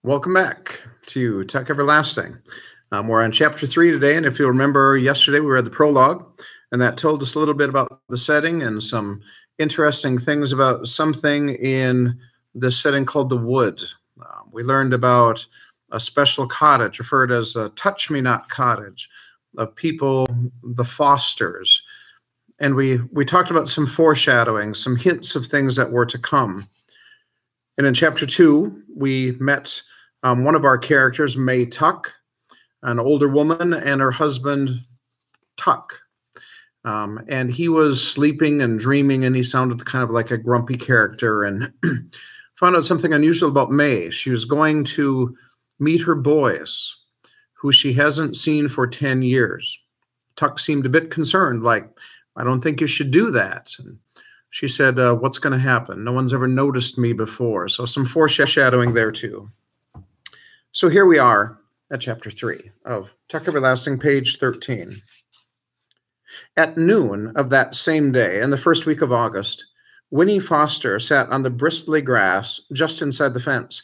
Welcome back to Tech Everlasting. We're on chapter 3 today, and if you remember yesterday, we read the prologue, and that told us a little bit about the setting and some interesting things about something in this setting called the Wood. We learned about a special cottage referred as a Touch-Me-Not cottage of people, the Fosters. And we talked about some foreshadowing, some hints of things that were to come. And in chapter 2, we met one of our characters, May Tuck, an older woman, and her husband, Tuck. And he was sleeping and dreaming, and he sounded kind of like a grumpy character. And found out something unusual about May. She was going to meet her boys, who she hasn't seen for 10 years. Tuck seemed a bit concerned, like, I don't think you should do that. And she said, what's going to happen? No one's ever noticed me before. So some foreshadowing there too. So here we are at chapter 3 of Tech Everlasting, page 13. At noon of that same day, in the first week of August, Winnie Foster sat on the bristly grass just inside the fence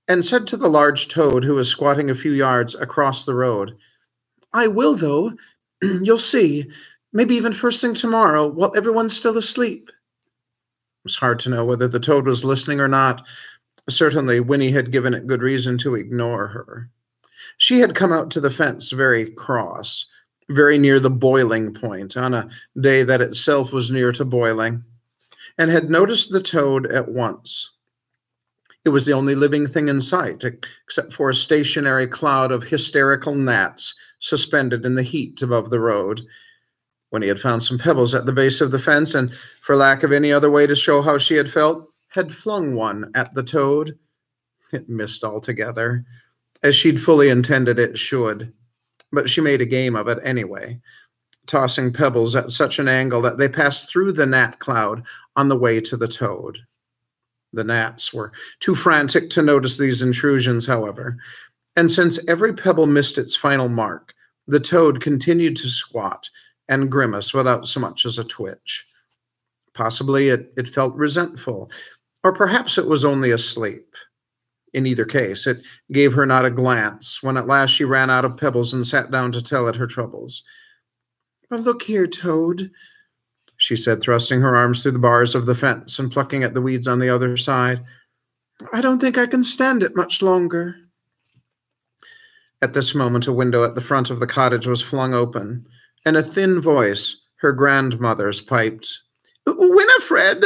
and said to the large toad who was squatting a few yards across the road, I will, though. You'll see. Maybe even first thing tomorrow, while everyone's still asleep. It was hard to know whether the toad was listening or not. Certainly, Winnie had given it good reason to ignore her. She had come out to the fence very cross, very near the boiling point, on a day that itself was near to boiling, and had noticed the toad at once. It was the only living thing in sight, except for a stationary cloud of hysterical gnats suspended in the heat above the road. When he had found some pebbles at the base of the fence, and for lack of any other way to show how she had felt, had flung one at the toad. It missed altogether, as she'd fully intended it should. But she made a game of it anyway, tossing pebbles at such an angle that they passed through the gnat cloud on the way to the toad. The gnats were too frantic to notice these intrusions, however, and since every pebble missed its final mark, the toad continued to squat and grimace without so much as a twitch. Possibly it felt resentful, or perhaps it was only asleep. In either case, it gave her not a glance when at last she ran out of pebbles and sat down to tell it her troubles. Well, look here, Toad, she said, thrusting her arms through the bars of the fence and plucking at the weeds on the other side. I don't think I can stand it much longer. At this moment, a window at the front of the cottage was flung open, and a thin voice, her grandmother's, piped, Winifred,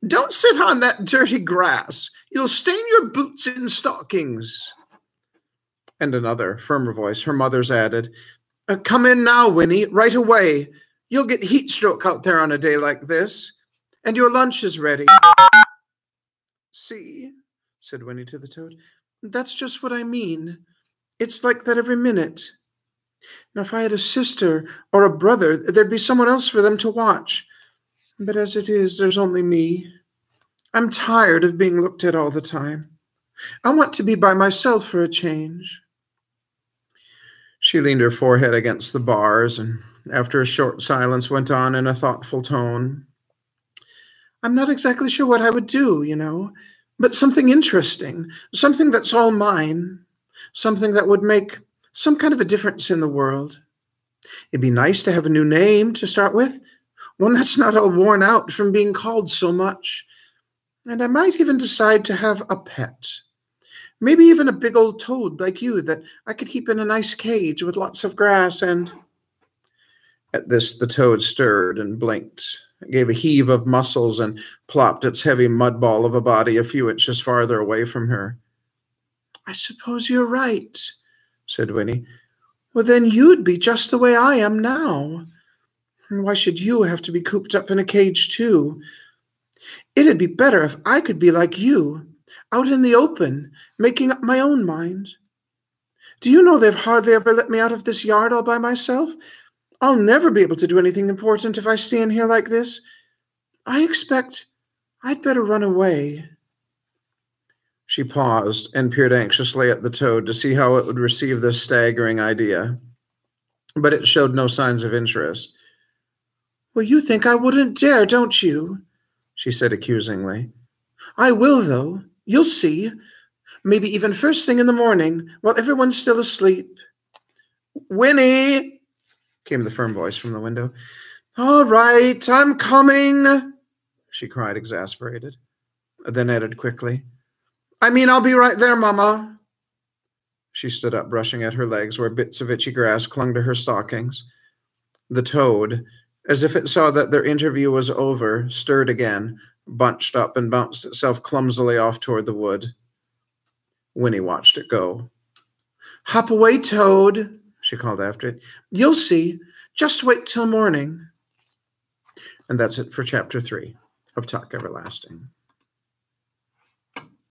don't sit on that dirty grass. You'll stain your boots and stockings. And another, firmer voice, her mother's, added, Come in now, Winnie, right away. You'll get heat stroke out there on a day like this. And your lunch is ready. See, said Winnie to the toad, that's just what I mean. It's like that every minute. Now, if I had a sister or a brother, there'd be someone else for them to watch. But as it is, there's only me. I'm tired of being looked at all the time. I want to be by myself for a change. She leaned her forehead against the bars and, after a short silence, went on in a thoughtful tone. I'm not exactly sure what I would do, but something interesting, something that's all mine, something that would make some kind of a difference in the world. It'd be nice to have a new name to start with, one that's not all worn out from being called so much. And I might even decide to have a pet. Maybe even a big old toad like you that I could keep in a nice cage with lots of grass and... At this, the toad stirred and blinked. It gave a heave of muscles and plopped its heavy mud ball of a body a few inches farther away from her. I suppose you're right, said Winnie. Well, then you'd be just the way I am now. And why should you have to be cooped up in a cage, too? It'd be better if I could be like you, out in the open, making up my own mind. Do you know they've hardly ever let me out of this yard all by myself? I'll never be able to do anything important if I stay in here like this. I expect I'd better run away. She paused and peered anxiously at the toad to see how it would receive this staggering idea. But it showed no signs of interest. Well, you think I wouldn't dare, don't you? She said accusingly. I will, though. You'll see. Maybe even first thing in the morning, while everyone's still asleep. Winnie, came the firm voice from the window. All right, I'm coming, she cried, exasperated, then added quickly, I mean, I'll be right there, Mama. She stood up, brushing at her legs where bits of itchy grass clung to her stockings. The toad, as if it saw that their interview was over, stirred again, bunched up and bounced itself clumsily off toward the wood. Winnie watched it go. Hop away, Toad, she called after it. You'll see. Just wait till morning. And that's it for Chapter 3 of Tuck Everlasting.